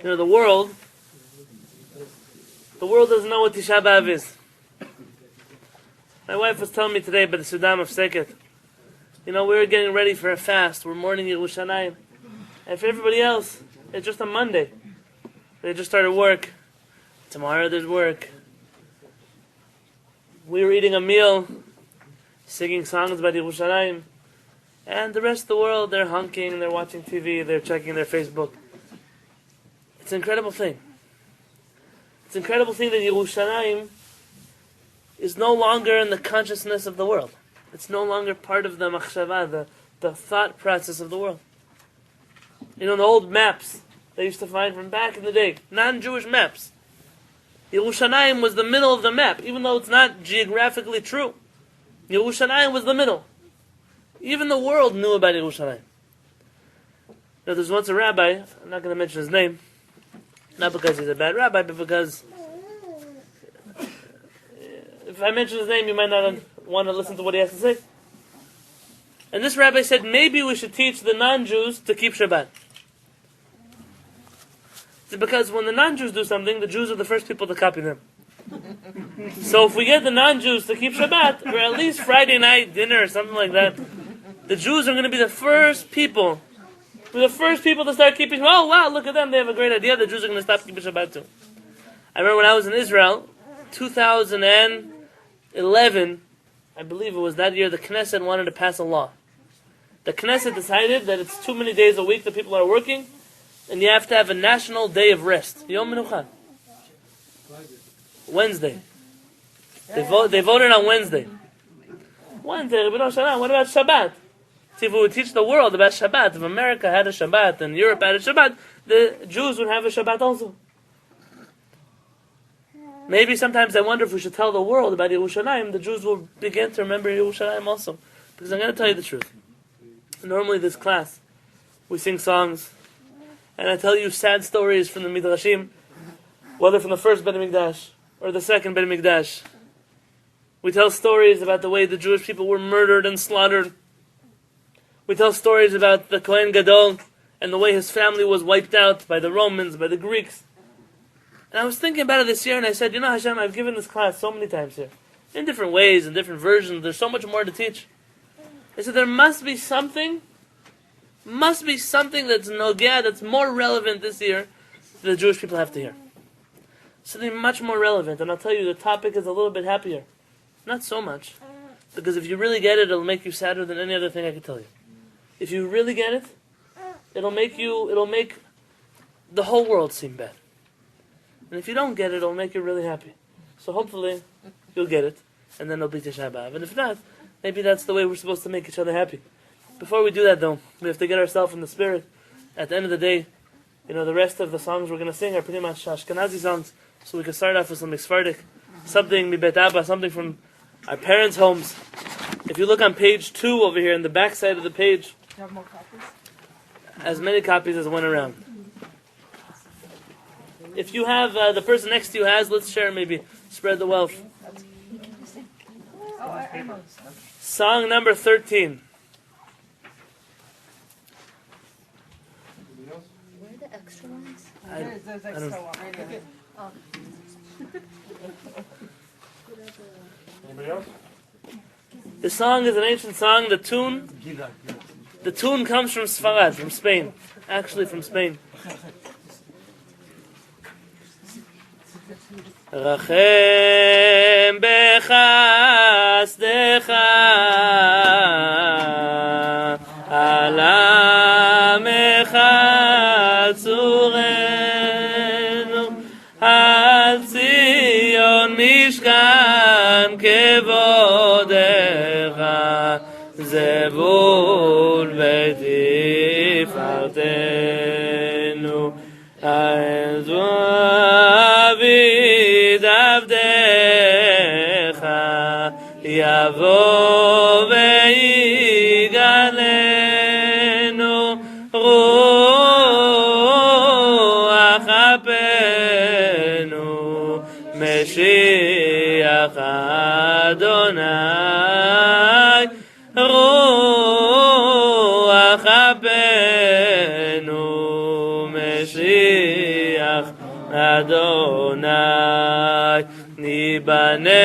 You know, the world doesn't know what Tisha B'Av is. My wife was telling me today about the Sudam of Seket. You know, we were getting ready for a fast. We're mourning Yerushalayim. And for everybody else, it's just a Monday. They just started work. Tomorrow there's work. We were eating a meal, singing songs about Yerushalayim. And the rest of the world, they're hunking, they're watching TV, they're checking their Facebook. It's an incredible thing. It's an incredible thing that Yerushalayim is no longer in the consciousness of the world. It's no longer part of the machshava, the thought process of the world. You know, the old maps they used to find from back in the day, non-Jewish maps. Yerushalayim was the middle of the map, even though it's not geographically true. Yerushalayim was the middle. Even the world knew about Yerushalayim. Now, there's once a rabbi, I'm not going to mention his name, not because he's a bad rabbi, but because if I mention his name, you might not want to listen to what he has to say. And this rabbi said, maybe we should teach the non-Jews to keep Shabbat. It's because when the non-Jews do something, the Jews are the first people to copy them. So if we get the non-Jews to keep Shabbat, or at least Friday night dinner or something like that, the Jews are going to be the first people. We're the first people to start keeping. Oh wow, look at them! They have a great idea. The Jews are going to stop keeping Shabbat too. I remember when I was in Israel, 2011, I believe it was that year. The Knesset wanted to pass a law. The Knesset decided that it's too many days a week that people are working, and you have to have a national day of rest. Yom Menucha. Wednesday. They voted on Wednesday. Wednesday, what about Shabbat? See, if we would teach the world about Shabbat, if America had a Shabbat and Europe had a Shabbat, the Jews would have a Shabbat also. Maybe sometimes I wonder if we should tell the world about Yerushalayim, the Jews will begin to remember Yerushalayim also. Because I'm going to tell you the truth. Normally this class, we sing songs, and I tell you sad stories from the Midrashim, whether from the first Bet HaMikdash or the second Bet HaMikdash. We tell stories about the way the Jewish people were murdered and slaughtered. We tell stories about the Kohen Gadol and the way his family was wiped out by the Romans, by the Greeks. And I was thinking about it this year, and I said, you know, Hashem, I've given this class so many times here. In different ways, in different versions, there's so much more to teach. I said, there must be something that's nogea, that's more relevant this year that the Jewish people have to hear. Something much more relevant, and I'll tell you, the topic is a little bit happier. Not so much, because if you really get it, it'll make you sadder than any other thing I could tell you. If you really get it, it'll make the whole world seem bad. And if you don't get it, it'll make you really happy. So hopefully, you'll get it, and then it'll be Tisha B'Av. And if not, maybe that's the way we're supposed to make each other happy. Before we do that though, we have to get ourselves in the spirit. At the end of the day, you know, the rest of the songs we're going to sing are pretty much Ashkenazi songs, so we can start off with some Sephardic, something Mibet Abba, something from our parents' homes. If you look on page 2 over here, in the back side of the page, You have more copies? as many copies as went around. If you have, the person next to you has, let's share maybe. Spread the wealth. Oh, I know. Song number 13. Where are the extra ones? There's I extra don't- one right here. Anybody else? The song is an ancient song. The tune comes from Sfarad, from Spain. Actually from Spain. Rachem bechasdecha ala mechalzurenu al Zion mishkan kevodecha zevul v'tifartenu ha'ezu avid avdecha yavo v'yigalenu ruach apenu Meshiach Adonai ruach apenu Mashiach Adonai Nibane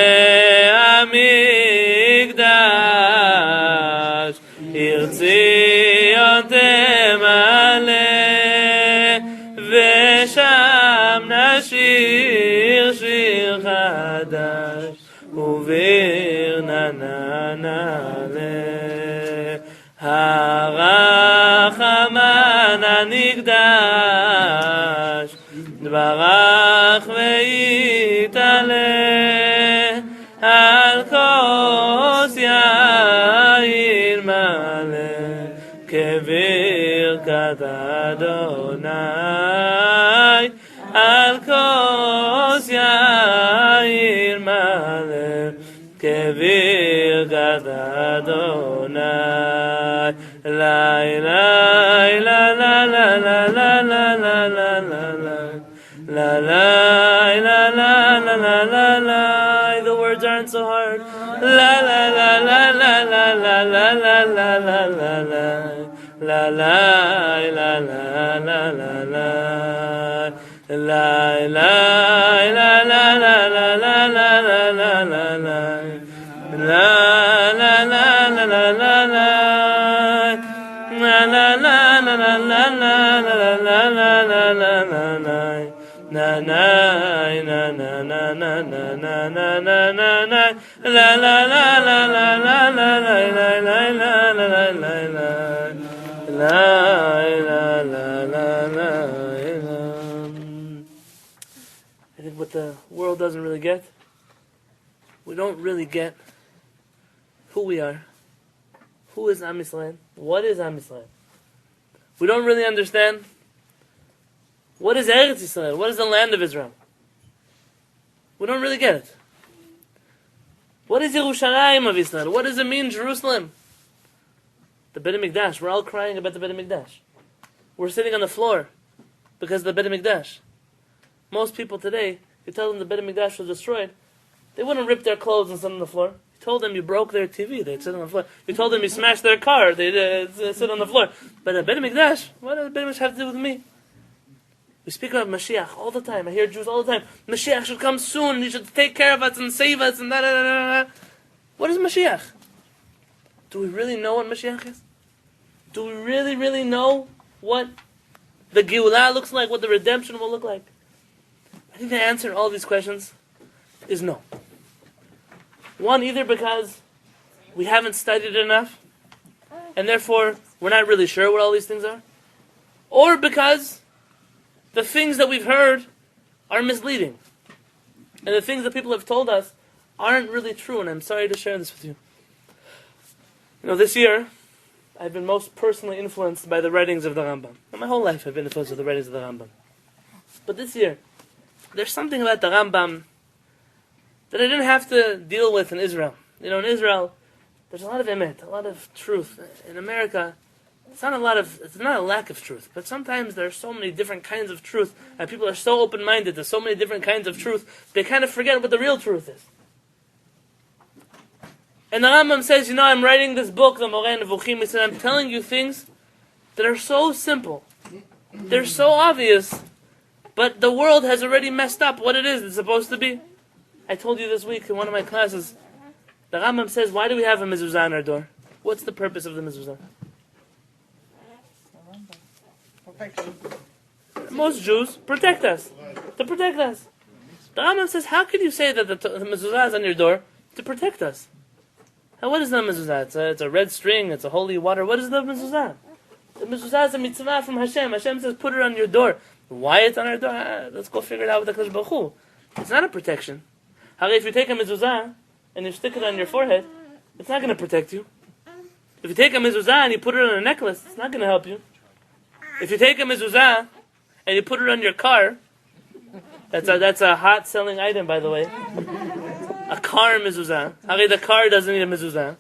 Hamikdash Irtzion Temale Vesham Nashir Shir Chadash Uvir Nananale Harachaman Anigdash Dvarach Veitale Al Kos Yair Male Kevir Kat Adonai Al Kos Yair Male Kevir Kat Adonai La ilaha la la la la la la la la la la la la la la la la. The words aren't so hard. La la la la la la la la la la la la la la la la la la la la. La la la la la la la la la la la la. La la la la la la la. La la la la la la la la la la la la la. Na na na na na na na na na na na na. La la la la la la la la la la la la la la la. La la la la la. I think what the world doesn't really get, we don't really get who we are. Who is Am Yisrael? What is Am Yisrael? We don't really understand what is Eretz Yisrael? What is the land of Israel? We don't really get it. What is Yerushalayim of Israel? What does it mean, Jerusalem? The Beit HaMikdash. We're all crying about the Beit HaMikdash. We're sitting on the floor because of the Beit HaMikdash. Most people today, you tell them the Beit HaMikdash was destroyed, they wouldn't rip their clothes and sit on the floor. You told them you broke their TV, they'd sit on the floor. You told them you smashed their car, they'd sit on the floor. But the Beit HaMikdash, what does the Beit HaMikdash have to do with me? We speak about Mashiach all the time. I hear Jews all the time. Mashiach should come soon. He should take care of us and save us and da da da da. What is Mashiach? Do we really know what Mashiach is? Do we really, really know what the Geulah looks like? What the redemption will look like? I think the answer to all these questions is no. One, either because we haven't studied enough, and therefore we're not really sure what all these things are, or because the things that we've heard are misleading. And the things that people have told us aren't really true, and I'm sorry to share this with you. You know, this year, I've been most personally influenced by the writings of the Rambam. And my whole life I've been influenced by the writings of the Rambam. But this year, there's something about the Rambam that I didn't have to deal with in Israel. You know, in Israel, there's a lot of emet, a lot of truth. In America, it's not a lack of truth, but sometimes there are so many different kinds of truth, and people are so open-minded to so many different kinds of truth, they kind of forget what the real truth is. And the Rambam says, you know, I'm writing this book, the Moreh Nevuchim. He said, I'm telling you things that are so simple. They're so obvious, but the world has already messed up what it is it's supposed to be. I told you this week in one of my classes, the Rambam says, why do we have a mezuzah on our door? What's the purpose of the mezuzah? Protection. Most Jews protect us. To protect us. The Rambam says, how can you say that the mezuzah is on your door to protect us? Now, what is the mezuzah? It's a red string, it's a holy water. What is the mezuzah? The mezuzah is a mitzvah from Hashem. Hashem says, put it on your door. Why it's on our door? Let's go figure it out with the Kadosh Baruch Hu. It's not a protection. However, if you take a mezuzah and you stick it on your forehead, it's not going to protect you. If you take a mezuzah and you put it on a necklace, it's not going to help you. If you take a mezuzah and you put it on your car, that's a hot selling item, by the way. A car mezuzah. However, the car doesn't need a mezuzah.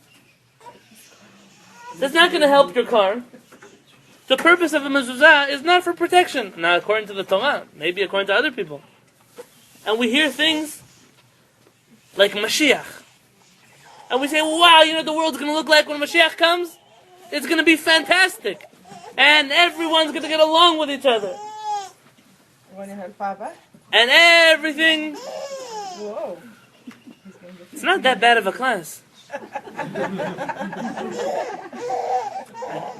That's not going to help your car. The purpose of a mezuzah is not for protection. Now, according to the Torah, maybe according to other people. And we hear things like Mashiach. And we say, wow, you know what the world's going to look like when Mashiach comes? It's going to be fantastic. And everyone's going to get along with each other. When you had Papa? And everything. Whoa. It's not that bad of a class.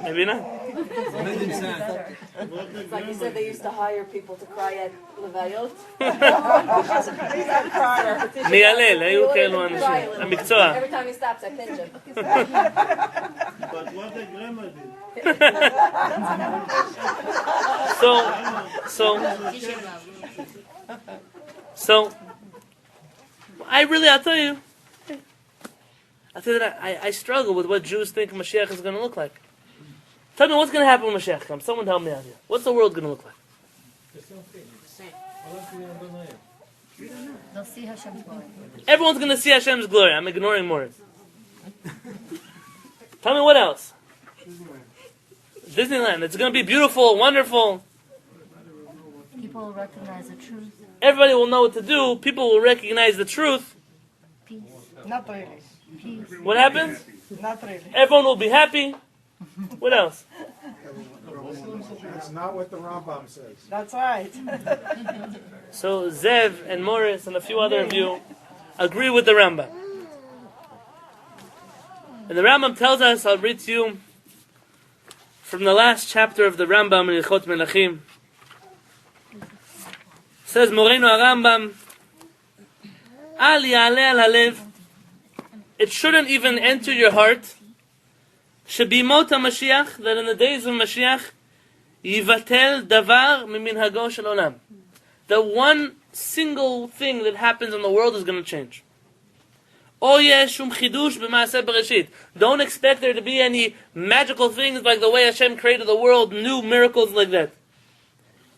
Maybe not. It's like you said they used to hire people to cry at Levayot. מילל, היו כאלו אנשים. המקצוע. Every time he stops, I pinch him. But what the grandma did? So, I'll tell you that I struggle with what Jews think Mashiach is going to look like. Tell me what's going to happen when Mashiach comes. Someone help me out here. What's the world going to look like? They'll see Hashem's glory. Everyone's going to see Hashem's glory. I'm ignoring Morris. Tell me what else. Disneyland. It's going to be beautiful, wonderful. People will recognize the truth. Everybody will know what to do. People will recognize the truth. Peace. Not really. Peace. What happens? Not really. Everyone will be happy. What else? That's not what the Rambam says. That's right. So Zev and Morris and a few other of you agree with the Rambam. And the Rambam tells us, I'll read to you from the last chapter of the Rambam in Ilchot Melachim. Says Moreinu HaRambam, Al ya'aleh al halev, it shouldn't even enter your heart, shebimot HaMashiach, that in the days of Mashiach, yivatel davar miminhago shel olam. That one single thing that happens in the world is going to change. O yesh shum chidush b'maaseh bereshit. Don't expect there to be any magical things like the way Hashem created the world, new miracles like that.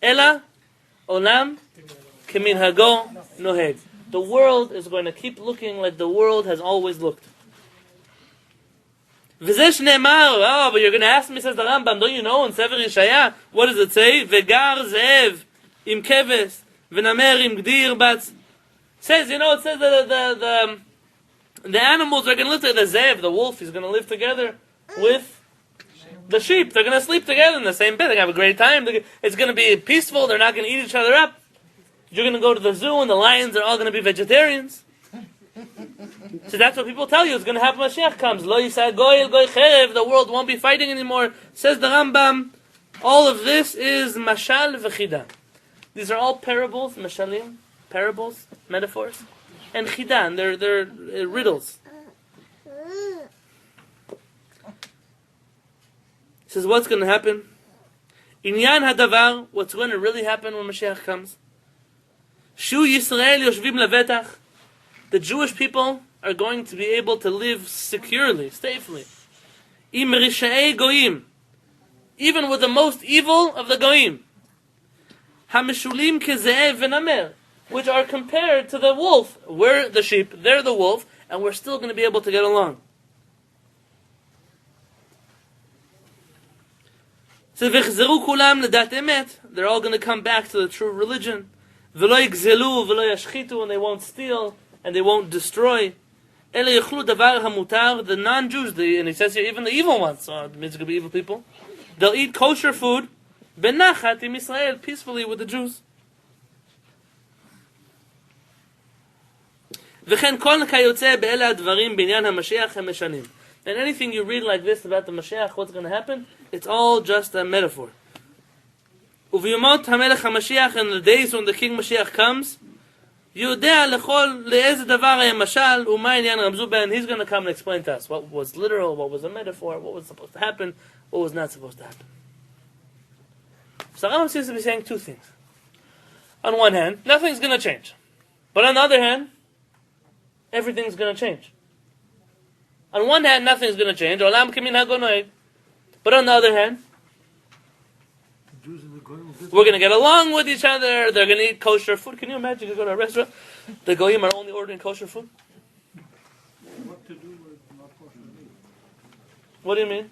Ela olam keminhago noheg. The world is going to keep looking like the world has always looked. V'zeh shneimar, oh, but you're going to ask me, says the Rambam, don't you know in Sefer Yeshaya, what does it say? Vegar ze'ev im keves, v'namer im gdir batz. Says, it says that the animals are going to live together. The ze'ev, the wolf, is going to live together with the sheep. They're going to sleep together in the same bed. They're going to have a great time. It's going to be peaceful. They're not going to eat each other up. You're going to go to the zoo and the lions are all going to be vegetarians. So that's what people tell you is going to happen when Mashiach comes. Lo yisah goy goy cherev. The world won't be fighting anymore. Says the Rambam, all of this is mashal v'chida. These are all parables, mashalim, parables, metaphors, and chida, and they're riddles. He says, what's going to happen? Inyan hadavar, what's going to really happen when Mashiach comes? Shu Yisrael yoshvim levetach. The Jewish people are going to be able to live securely, safely. Im risha'ei goyim. Even with the most evil of the goyim. Hamishulim keze'ev v'namer. Which are compared to the wolf. We're the sheep, they're the wolf, and we're still going to be able to get along. So v'chzeru kulam l'dat emet. They're all going to come back to the true religion. V'lo yigzelu, v'lo yashchitu, and they won't steal, and they won't destroy. Ele yechlu davar hamutar, the non-Jews, and he says here, even the evil ones, so it means it could be evil people, they'll eat kosher food, benachat im Israel, peacefully with the Jews. V'chen kol kayotze be'ele advarim b'inyan haMashiach הם משנים. And anything you read like this about the Mashiach, what's going to happen, it's all just a metaphor. Uv'yomot hamelech haMashiach, in the days when the King Mashiach comes, Yodea lechol le'ez davar ha'yem mashal u'ma inyan ramzu ben. He's going to come and explain to us what was literal, what was a metaphor, what was supposed to happen, what was not supposed to happen. So Rambam seems to be saying two things. On one hand, nothing's going to change. But on the other hand, everything's going to change. On one hand, nothing's going to change. Olam keminhago noeg. But on the other hand, we're going to get along with each other. They're going to eat kosher food. Can you imagine you go to a restaurant? The goyim are only ordering kosher food? What to do with not kosher meat? What do you mean?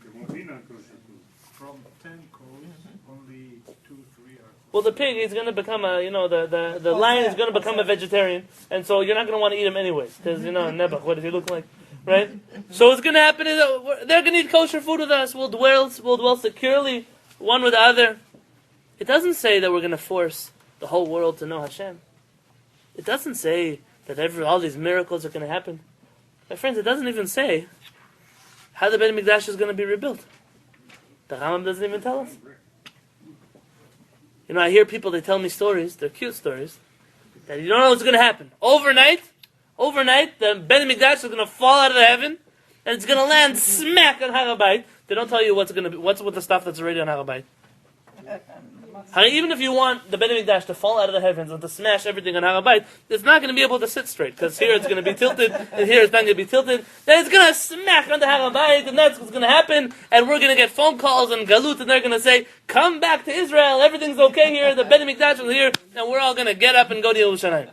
From 10 cows, only 2, 3 are. Well, the pig is going to become the lion is going to become a vegetarian. And so you're not going to want to eat him anyways. Because, Nebuch, what does he look like? Right? So what's going to happen is they're going to eat kosher food with us. We'll dwell securely one with the other. It doesn't say that we're going to force the whole world to know Hashem. It doesn't say that all these miracles are going to happen. My friends, it doesn't even say how the Beit HaMikdash is going to be rebuilt. The Rambam doesn't even tell us. I hear people, they tell me stories, they're cute stories, that you don't know what's going to happen. Overnight, the Beit HaMikdash is going to fall out of the heaven, and it's going to land smack on Harabait. They don't tell you what's with the stuff that's already on Harabait. Even if you want the Beit HaMikdash to fall out of the heavens and to smash everything on Harabait, it's not going to be able to sit straight, because here it's going to be tilted, and here it's not going to be tilted. Then it's going to smack on the Harabait, and that's what's going to happen, and we're going to get phone calls and galut, and they're going to say, come back to Israel, everything's okay here, the Beit HaMikdash is here, and we're all going to get up and go to Yerushalayim.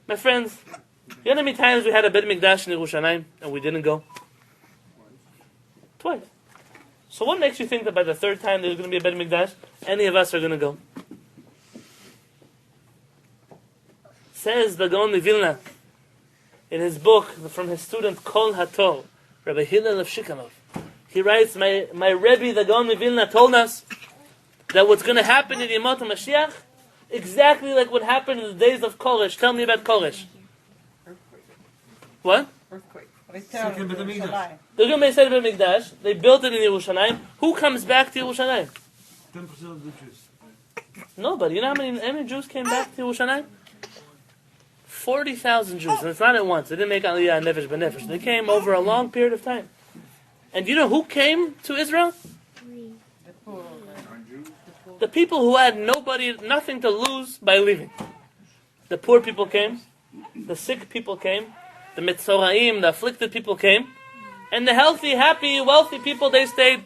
My friends, you know how many times we had a Beit HaMikdash in Yerushalayim, and we didn't go? Twice. So what makes you think that by the third time there's going to be a Beit HaMikdash, any of us are going to go? Says the Gaon Vilna in his book from his student Kol Hator, Rabbi Hillel of Shikanov. He writes, my Rebbe, the Gaon Vilna, told us that what's going to happen in Yemot HaMashiach, exactly like what happened in the days of Koresh. Tell me about Koresh. What? Earthquake. Return to Yerushalayim. They're going to say the Beit HaMikdash. They built it in Yerushalayim. Who comes back to Yerushalayim? 10% of the Jews. Nobody. You know how many Jews came back to Yerushalayim? 40,000 Jews. And it's not at once. They didn't make Aliyah Nefesh B'Nefesh. They came over a long period of time. And you know who came to Israel? The people who had nothing to lose by leaving. The poor people came. The sick people came. The Mitzoraim, the afflicted people came. And the healthy, happy, wealthy people, they stayed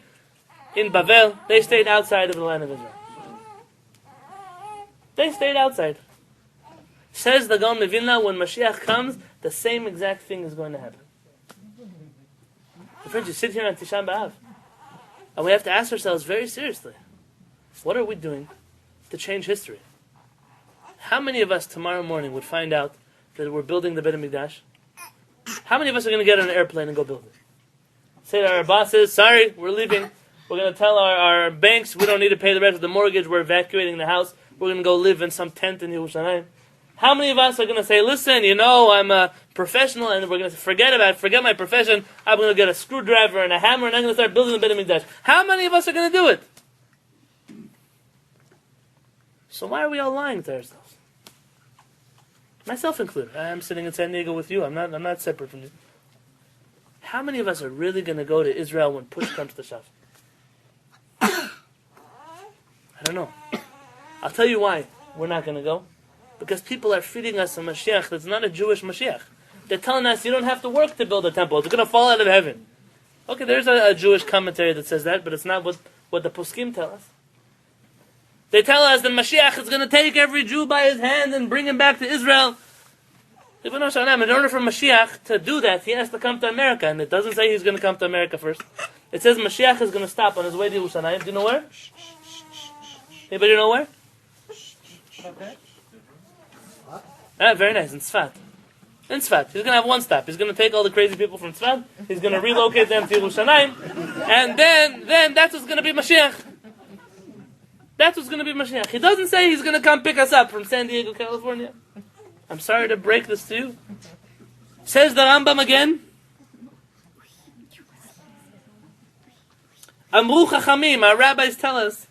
in Bavel. They stayed outside of the land of Israel. They stayed outside. Says the Gaon Vilna, when Mashiach comes, the same exact thing is going to happen. Friends, you sit here on Tisha B'Av, and we have to ask ourselves very seriously, what are we doing to change history? How many of us tomorrow morning would find out that we're building the Beit HaMikdash? How many of us are going to get on an airplane and go build it? Say to our bosses, sorry, we're leaving. We're going to tell our banks we don't need to pay the rest of the mortgage. We're evacuating the house. We're going to go live in some tent in Yerushalayim. How many of us are going to say, listen, I'm a professional and we're going to forget my profession. I'm going to get a screwdriver and a hammer and I'm going to start building the Beit HaMikdash. How many of us are going to do it? So why are we all lying to ourselves? Myself included. I'm sitting in San Diego with you. I'm not separate from you. How many of us are really going to go to Israel when push comes to shove? I don't know. I'll tell you why we're not going to go. Because people are feeding us a Mashiach that's not a Jewish Mashiach. They're telling us you don't have to work to build a temple. It's going to fall out of heaven. Okay, there's a Jewish commentary that says that, but it's not what the Poskim tell us. They tell us that Mashiach is going to take every Jew by his hand and bring him back to Israel. In order for Mashiach to do that, he has to come to America. And it doesn't say he's going to come to America first. It says Mashiach is going to stop on his way to Yerushalayim. Do you know where? Anybody know where? Very nice, in Tzfat. He's going to have one stop. He's going to take all the crazy people from Tzfat. He's going to relocate them to Yerushalayim. And then that's what's going to be Mashiach. That's what's going to be Mashiach. He doesn't say he's going to come pick us up from San Diego, California. I'm sorry to break this to you. Says the Rambam again. Amru Chachamim, our rabbis tell us,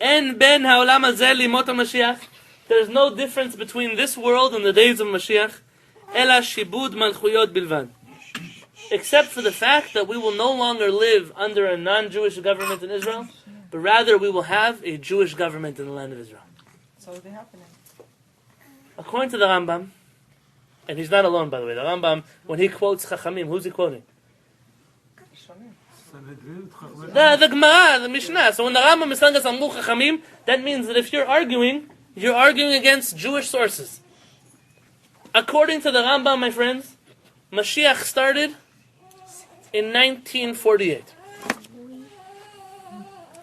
En ben haolam hazeh limot HaMashiach. There's no difference between this world and the days of Mashiach. Ela shibud malchuyot bilvan. Except for the fact that we will no longer live under a non-Jewish government in Israel, but rather we will have a Jewish government in the land of Israel. So it's happening. According to the Rambam, and he's not alone, by the way. The Rambam, when he quotes Chachamim, who's he quoting? The Gemara, the Mishnah. So when the Rambam is telling us Amru Chachamim, that means that if you're arguing against Jewish sources. According to the Rambam, my friends, Mashiach started in 1948.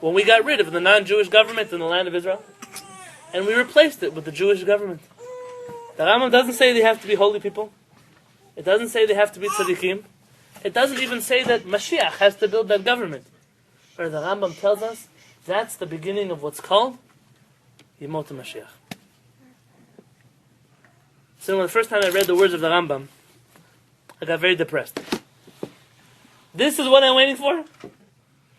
When we got rid of the non-Jewish government in the land of Israel, and we replaced it with the Jewish government. The Rambam doesn't say they have to be holy people. It doesn't say they have to be tzaddikim. It doesn't even say that Mashiach has to build that government. But the Rambam tells us that's the beginning of what's called Yemot Mashiach. So when the first time I read the words of the Rambam, I got very depressed. This is what I'm waiting for?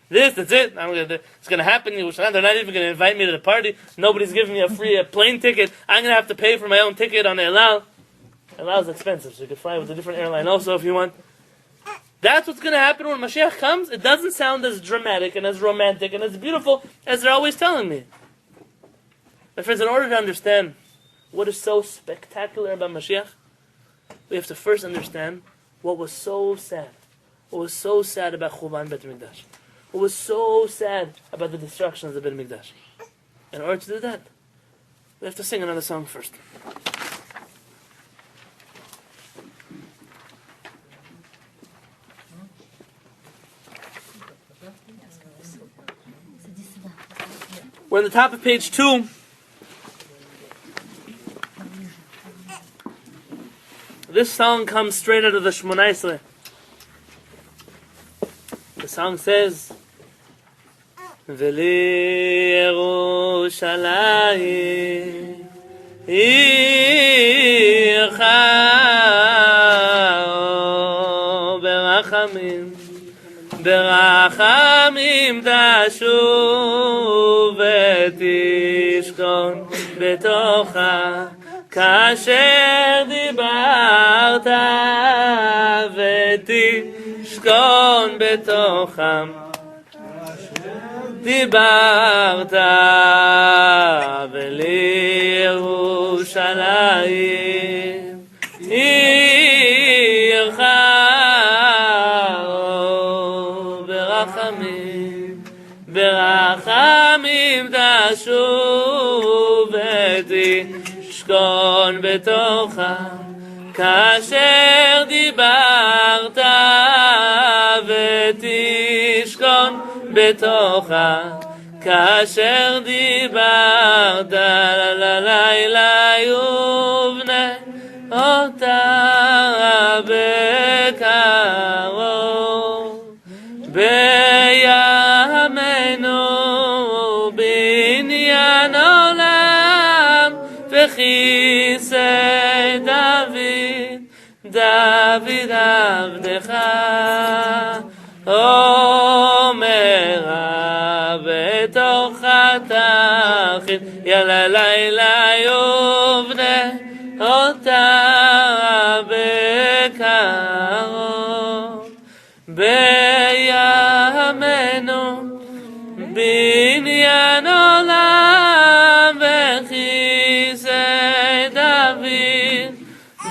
That's it. It's going to happen. They're not even going to invite me to the party. Nobody's giving me a free plane ticket. I'm going to have to pay for my own ticket on the El Al. El Al is expensive, so you could fly with a different airline also if you want. That's what's going to happen when Mashiach comes. It doesn't sound as dramatic and as romantic and as beautiful as they're always telling me. My friends, in order to understand what is so spectacular about Mashiach, we have to first understand what was so sad. What was so sad about Churban Beit HaMikdash. What was so sad about the destruction of the Beit HaMikdash. In order to do that, we have to sing another song first. We're on the top of page 2. This song comes straight out of the Shmoneh Esrei. The song says, V'li Yerushalayim Ircha Berachamim Berachamim Tashuv V'tishkon Betocha Kasher Dibarta V'tishkon Betocham Dibarta V'li Yerushalayim Ircha Berachamim Berachamim Tashuv V'tishkon Betocha Kasher Dibarta V'tishkon Betocha Kasher Dibarta L'layla yuvne Ota Bekarov Beyamenu Binyan Olam V'chisei David Avdecha Omera Betocha Tachit Yala Layla Yuvne Ota Bekarov Beyamenu Binyan Olam V'chisei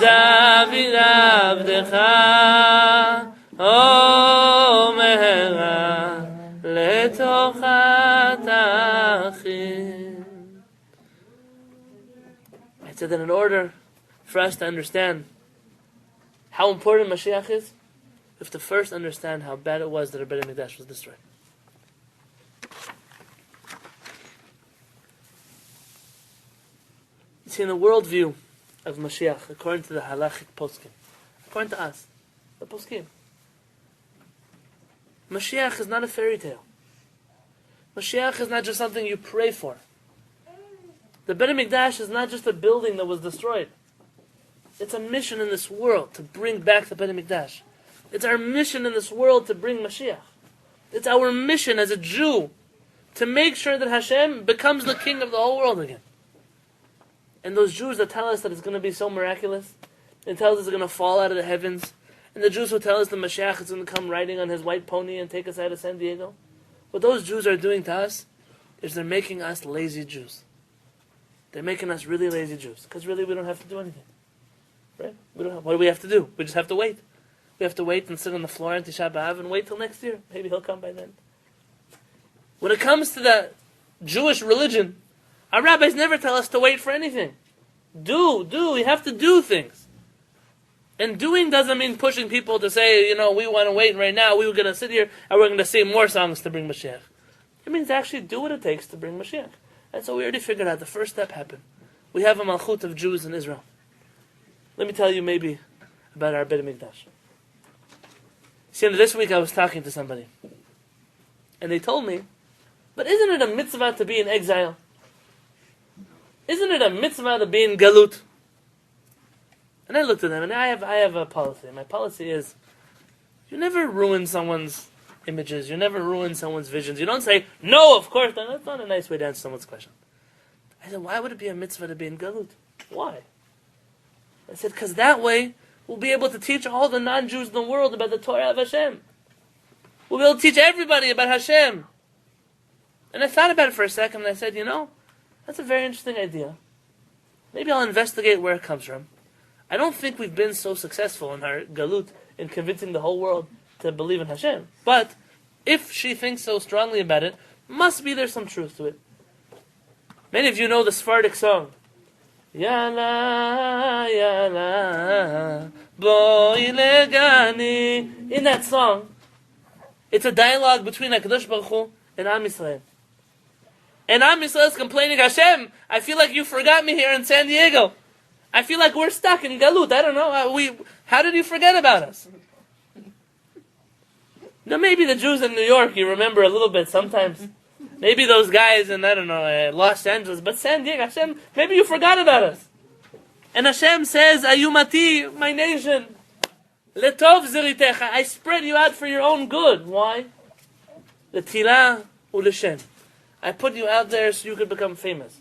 David Avdecha Omera Letocha Tachim. I said that in order for us to understand how important Mashiach is, we have to first understand how bad it was that our Beit HaMikdash was destroyed. You see, in the worldview of Mashiach, according to the halachic poskim, according to us, the poskim, Mashiach is not a fairy tale. Mashiach is not just something you pray for. The Beit HaMikdash is not just a building that was destroyed. It's a mission in this world to bring back the Beit HaMikdash. It's our mission in this world to bring Mashiach. It's our mission as a Jew to make sure that Hashem becomes the king of the whole world again. And those Jews that tell us that it's going to be so miraculous, and tell us it's going to fall out of the heavens, and the Jews who tell us the Mashiach is going to come riding on his white pony and take us out of San Diego, what those Jews are doing to us is they're making us lazy Jews. They're making us really lazy Jews, because really we don't have to do anything. Right? What do we have to do? We just have to wait. We have to wait and sit on the floor on Tisha B'Av and wait till next year. Maybe he'll come by then. When it comes to the Jewish religion, our rabbis never tell us to wait for anything. Do. You have to do things. And doing doesn't mean pushing people to say, we want to wait right now. We were going to sit here and we're going to sing more songs to bring Mashiach. It means actually do what it takes to bring Mashiach. And so we already figured out the first step happened. We have a malchut of Jews in Israel. Let me tell you maybe about our Beit HaMikdash. See, this week I was talking to somebody. And they told me, but isn't it a mitzvah to be in exile? Isn't it a mitzvah to be in galut? And I looked at them, and I have a policy. My policy is, you never ruin someone's images. You never ruin someone's visions. You don't say, no, of course not. That's not a nice way to answer someone's question. I said, why would it be a mitzvah to be in galut? Why? I said, because that way, we'll be able to teach all the non-Jews in the world about the Torah of Hashem. We'll be able to teach everybody about Hashem. And I thought about it for a second, and I said, that's a very interesting idea. Maybe I'll investigate where it comes from. I don't think we've been so successful in our galut in convincing the whole world to believe in Hashem. But if she thinks so strongly about it, must be there's some truth to it. Many of you know the Sephardic song. Yala, yala, boi legani. In that song, it's a dialogue between HaKadosh Baruch Hu and Am Yisrael. And Am Yisrael is complaining, Hashem, I feel like you forgot me here in San Diego. I feel like we're stuck in galut. I don't know. How did you forget about us? Now maybe the Jews in New York, you remember a little bit sometimes. Maybe those guys in, Los Angeles. But San Diego, Hashem, maybe you forgot about us. And Hashem says, Ayumati, my nation, Letov ziritecha, I spread you out for your own good. Why? Letila u'leshem. I put you out there so you could become famous.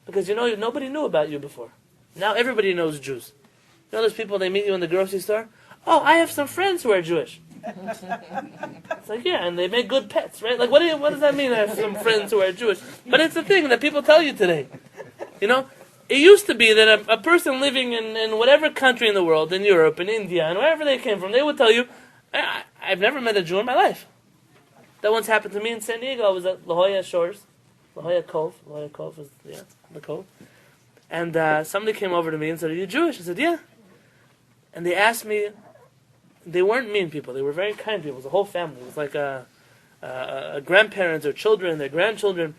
Because nobody knew about you before. Now everybody knows Jews. You know those people, they meet you in the grocery store? Oh, I have some friends who are Jewish. It's like, yeah, and they make good pets, right? Like, what does that mean, I have some friends who are Jewish? But it's the thing that people tell you today. It used to be that a person living in whatever country in the world, in Europe, in India, and wherever they came from, they would tell you, I've never met a Jew in my life. That once happened to me in San Diego. I was at La Jolla Shores, La Jolla Cove. La Jolla Cove is, the cove. And somebody came over to me and said, are you Jewish? I said, yeah. And they asked me, they weren't mean people, they were very kind people. It was a whole family. It was like a grandparents, their children, their grandchildren.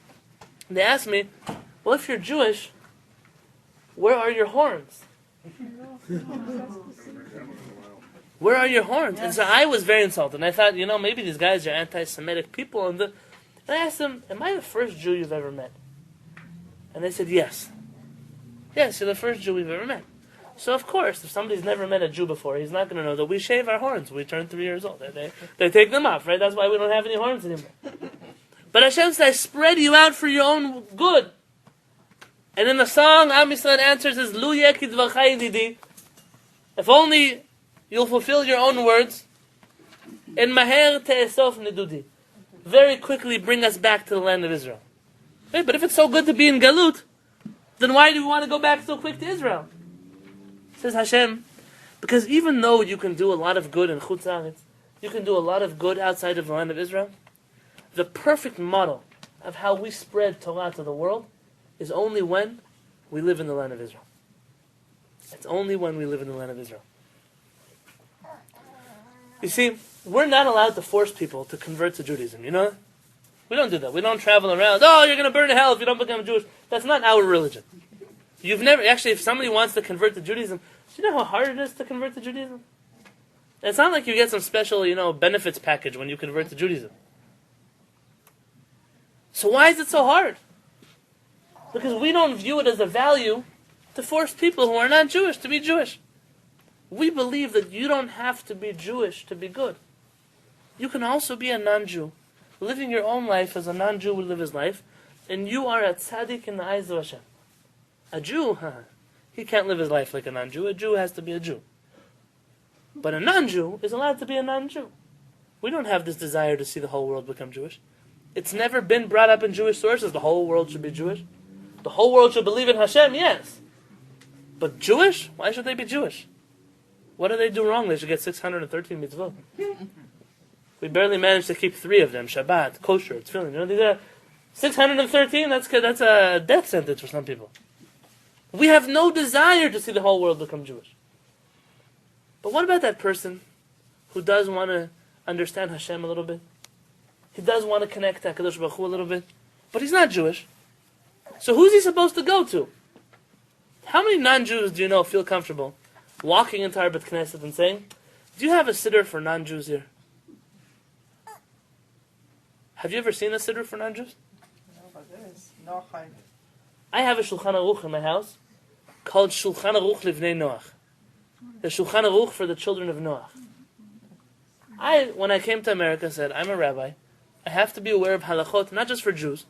And they asked me, well, if you're Jewish, where are your horns? Where are your horns? And so I was very insulted. And I thought, maybe these guys are anti-Semitic people. And I asked them, am I the first Jew you've ever met? And they said, yes. Yes, you're the first Jew we've ever met. So of course, if somebody's never met a Jew before, he's not going to know that we shave our horns. We turn 3 years old. They take them off, right? That's why we don't have any horns anymore. But Hashem says, I spread you out for your own good. And in the song, Am Yisrael answers is, Lu yekid v'chai didi. If only you'll fulfill your own words. And maher te'esof nidudi. Very quickly bring us back to the land of Israel. Right? But if it's so good to be in galut, then why do we want to go back so quick to Israel? Says Hashem, because even though you can do a lot of good in Chutz La'aretz, you can do a lot of good outside of the land of Israel, the perfect model of how we spread Torah to the world is only when we live in the land of Israel. It's only when we live in the land of Israel. You see, we're not allowed to force people to convert to Judaism, We don't do that. We don't travel around, you're going to burn in hell if you don't become Jewish. That's not our religion. You've never, actually, if somebody wants to convert to Judaism, do you know how hard it is to convert to Judaism? It's not like you get some special, benefits package when you convert to Judaism. So why is it so hard? Because we don't view it as a value to force people who are not Jewish to be Jewish. We believe that you don't have to be Jewish to be good. You can also be a non-Jew, living your own life as a non-Jew would live his life, and you are a tzaddik in the eyes of Hashem. A Jew, he can't live his life like a non-Jew. A Jew has to be a Jew. But a non-Jew is allowed to be a non-Jew. We don't have this desire to see the whole world become Jewish. It's never been brought up in Jewish sources. The whole world should be Jewish. The whole world should believe in Hashem, yes. But Jewish? Why should they be Jewish? What do they do wrong? They should get 613 mitzvot. We barely managed to keep 3 of them. Shabbat, kosher, tefillin. These are 613, that's a death sentence for some people. We have no desire to see the whole world become Jewish. But what about that person who does want to understand Hashem a little bit? He does want to connect to HaKadosh Baruch Hu a little bit, but he's not Jewish. So who's he supposed to go to? How many non-Jews do you know feel comfortable walking into our Bet Knesset and saying, do you have a siddur for non-Jews here? Have you ever seen a siddur for non-Jews? No, but there is no hide. I have a Shulchan Aruch in my house called Shulchan Aruch Livnei Noach. The Shulchan Aruch for the children of Noach. When I came to America, said, I'm a rabbi. I have to be aware of halachot, not just for Jews,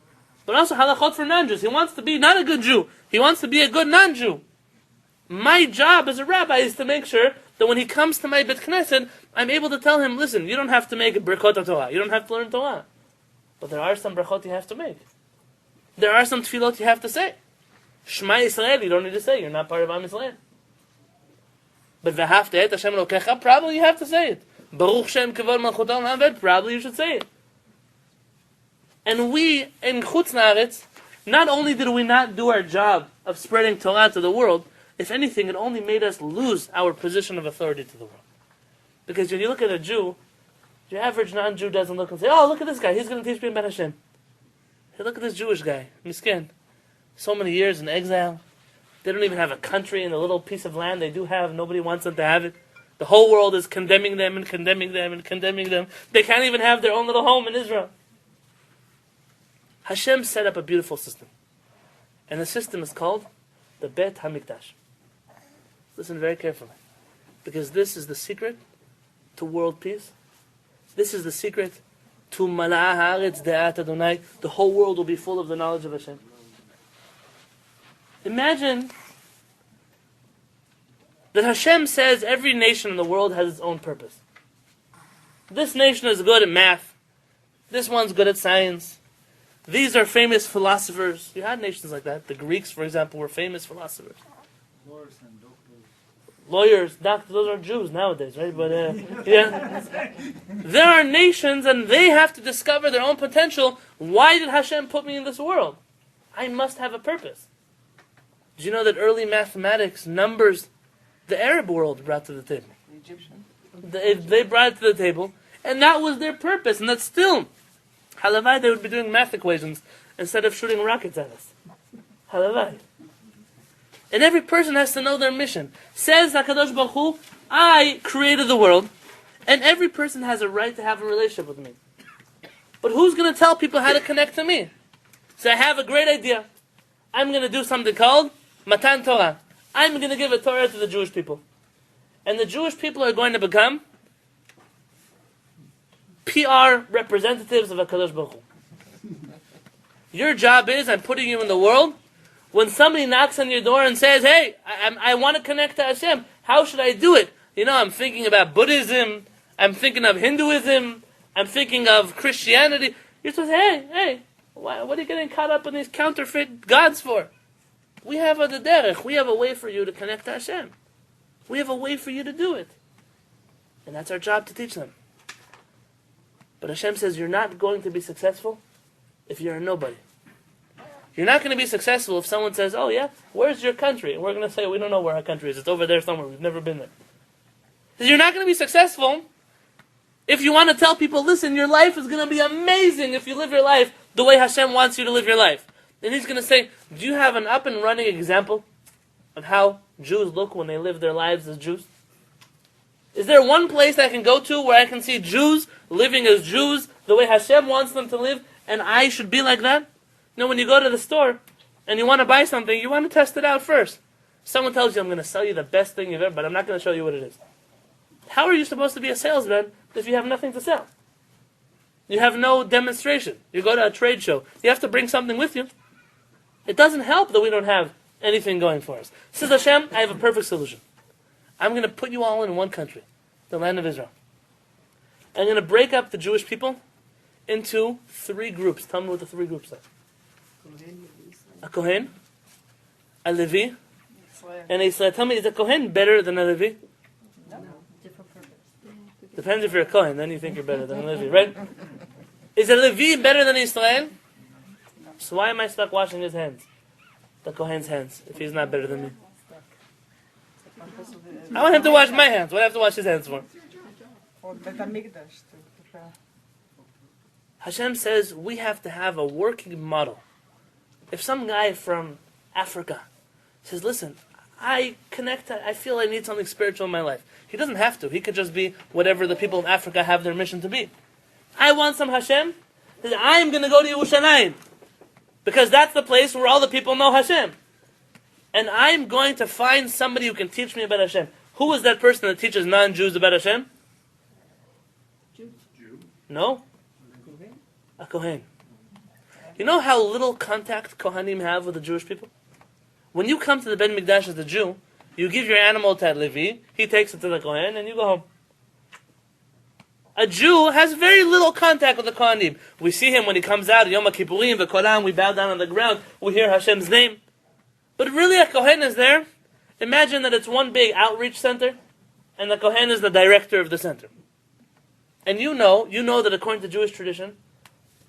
but also halachot for non-Jews. He wants to be not a good Jew. He wants to be a good non-Jew. My job as a rabbi is to make sure that when he comes to my Bet Knesset, I'm able to tell him, listen, you don't have to make a Birchot Torah. You don't have to learn Torah. But there are some brachot you have to make. There are some tefillot you have to say. Shema Yisrael, you don't need to say. You're not part of Am Yisrael. But v'hafta et Hashem Elokecha, probably you have to say it. Baruch Shem Kavod Malchut Olam Haved, probably you should say it. And we, in Chutz La'aretz, not only did we not do our job of spreading Torah to the world, if anything, it only made us lose our position of authority to the world. Because when you look at a Jew, your average non-Jew doesn't look and say, oh, look at this guy, he's going to teach me about Hashem. Hey, look at this Jewish guy, miskin. So many years in exile. They don't even have a country in the little piece of land they do have. Nobody wants them to have it. The whole world is condemning them and condemning them and condemning them. They can't even have their own little home in Israel. Hashem set up a beautiful system. And the system is called the Bet HaMikdash. Listen very carefully. Because this is the secret to world peace. This is the secret to Mala'ah Haaretz De'at Adonai. The whole world will be full of the knowledge of Hashem. Imagine that Hashem says every nation in the world has its own purpose. This nation is good at math. This one's good at science. These are famous philosophers. You had nations like that. The Greeks, for example, were famous philosophers. Lawyers and doctors. Lawyers, doctors, those are Jews nowadays, right? But yeah, there are nations and they have to discover their own potential. Why did Hashem put me in this world? I must have a purpose. Did you know that early mathematics, numbers, the Arab world brought to the table? The Egyptian. They brought it to the table, and that was their purpose, and that's still. Halevy, they would be doing math equations instead of shooting rockets at us. Halevy. And every person has to know their mission. Says HaKadosh Baruch Hu, I created the world, and every person has a right to have a relationship with me. But who's going to tell people how to connect to me? So I have a great idea. I'm going to do something called Matan Torah. I'm going to give a Torah to the Jewish people. And the Jewish people are going to become PR representatives of HaKadosh Baruch Hu. Your job is, I'm putting you in the world. When somebody knocks on your door and says, hey, I want to connect to Hashem, how should I do it? You know, I'm thinking about Buddhism, I'm thinking of Hinduism, I'm thinking of Christianity. You're supposed to say, hey, what are you getting caught up in these counterfeit gods for? We have a derech, we have a way for you to connect to Hashem. We have a way for you to do it. And that's our job to teach them. But Hashem says you're not going to be successful if you're a nobody. You're not going to be successful if someone says, oh yeah, where's your country? And we're going to say, we don't know where our country is. It's over there somewhere. We've never been there. You're not going to be successful if you want to tell people, listen, your life is going to be amazing if you live your life the way Hashem wants you to live your life. And he's going to say, do you have an up and running example of how Jews look when they live their lives as Jews? Is there one place I can go to where I can see Jews living as Jews the way Hashem wants them to live, and I should be like that? You know, when you go to the store and you want to buy something, you want to test it out first. Someone tells you, I'm going to sell you the best thing you've ever, but I'm not going to show you what it is. How are you supposed to be a salesman if you have nothing to sell? You have no demonstration. You go to a trade show. You have to bring something with you. It doesn't help that we don't have anything going for us. Says Hashem, I have a perfect solution. I'm going to put you all in one country, the land of Israel. I'm going to break up the Jewish people into 3 groups. Tell me what the 3 groups are. A Kohen, a Levi, and a Yisrael. Tell me, is a Kohen better than a Levi? No. Different purpose. Depends if you're a Kohen, then you think you're better than a Levi, right? Is a Levi better than Israel? So why am I stuck washing his hands? The Kohen's hands, if he's not better than me. I want him to wash my hands. What do I have to wash his hands for? For Bet HaMikdash to prepare. Hashem says we have to have a working model. If some guy from Africa says, listen, I feel I need something spiritual in my life. He doesn't have to. He could just be whatever the people of Africa have their mission to be. I want some Hashem. He says, I am going to go to Yerushalayim. Because that's the place where all the people know Hashem. And I'm going to find somebody who can teach me about Hashem. Who is that person that teaches non-Jews about Hashem? Jew. No? A Kohen. You know how little contact Kohanim have with the Jewish people? When you come to the Ben Mikdash as a Jew, you give your animal to Halevy, he takes it to the Kohen, and you go home. A Jew has very little contact with the Kohanim. We see him when he comes out, Yom HaKippurim, V'kolam, we bow down on the ground, we hear Hashem's name. But really a Kohen is there. Imagine that it's one big outreach center, and the Kohen is the director of the center. And you know that according to Jewish tradition,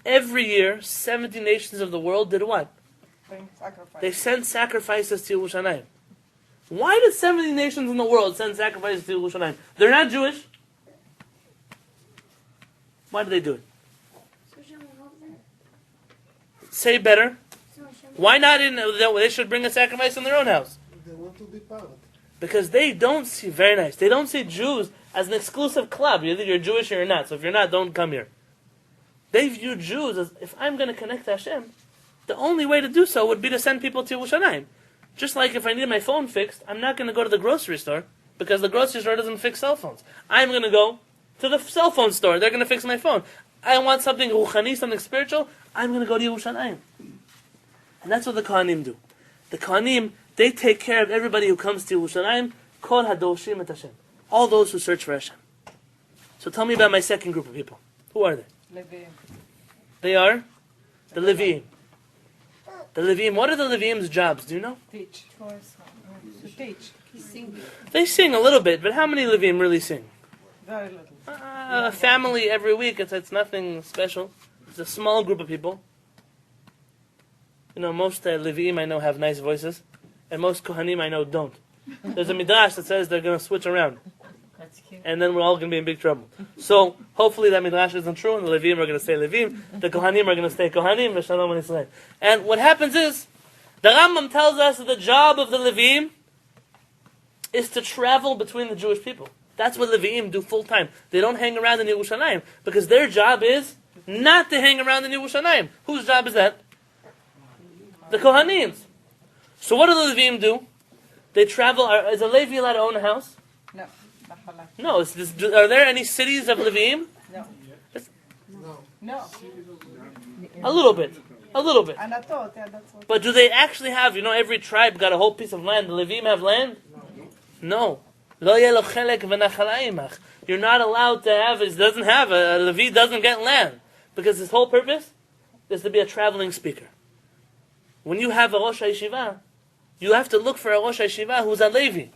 every year, 70 nations of the world did what? Bring sacrifice. They sent sacrifices to Yerushalayim. Why did 70 nations in the world send sacrifices to Yerushalayim? They're not Jewish. Why do they do it? Say better. Why not they should bring a sacrifice in their own house? They want to be part. Because they don't see, very nice, they don't see Jews as an exclusive club. Either you're Jewish or you're not. So if you're not, don't come here. They view Jews as, if I'm going to connect to Hashem, the only way to do so would be to send people to Yerushalayim. Just like if I need my phone fixed, I'm not going to go to the grocery store, because the grocery store doesn't fix cell phones. I'm going to go to the cell phone store. They're going to fix my phone. I want something ruchani, something spiritual. I'm going to go to Yerushalayim. And that's what the Kohanim do. The Kohanim, they take care of everybody who comes to Yerushalayim, kol hadoshim et Hashem. All those who search for Hashem. So tell me about my second group of people. Who are they? Levi. They are the Leviim. The Leviim, what are the Leviim's jobs? Do you know? Teach. To teach. They sing a little bit, but how many Leviim really sing? Very little. A family every week, it's nothing special. It's a small group of people. You know, most Leviim I know have nice voices, and most Kohanim I know don't. There's a midrash that says they're going to switch around. That's cute. And then we're all going to be in big trouble. So, hopefully that midrash isn't true, and the Leviim are going to stay Leviim, the Kohanim are going to stay Kohanim, v'shalom v'nisrael. And what happens is, the Rambam tells us that the job of the Leviim is to travel between the Jewish people. That's what Leviim do full time. They don't hang around in Yerushalayim, because their job is not to hang around in Yerushalayim. Whose job is that? The Kohanim's. So what do the Leviim do? They travel. Is a Levi allowed to own a house? No. Mahala. No. Are there any cities of Leviim? No. No. No. A little bit. A little bit. Anatot, yeah, that's what. But do they actually have, every tribe got a whole piece of land. The Leviim have land? No. Lo yeh lo chelek v'nachala imach. You're not allowed to have, a Levi doesn't get land. Because his whole purpose is to be a traveling speaker. When you have a Rosh HaYeshiva, you have to look for a Rosh HaYeshiva who's a Levi.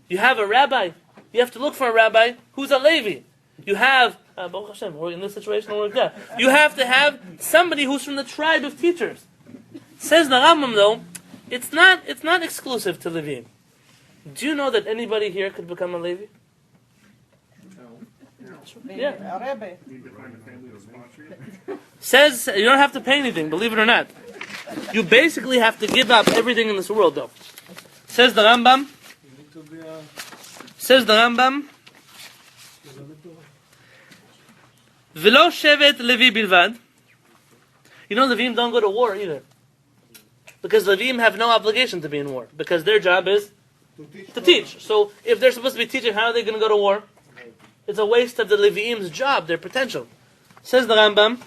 You have a rabbi, you have to look for a rabbi who's a Levi. You have, Baruch Hashem, we're in this situation like that. You have to have somebody who's from the tribe of teachers. Says the Rambam though, it's not exclusive to Leviim. Do you know that anybody here could become a Levi? Yeah. A Rabbi. Says you don't have to pay anything, believe it or not. You basically have to give up everything in this world though. Says the Rambam. V'lo shevet Levi bilvad. You know Leviim don't go to war either. Because Leviim have no obligation to be in war. Because their job is to teach. So if they're supposed to be teaching, how are they going to go to war? It's a waste of the Leviim's job, their potential. Says the Rambam,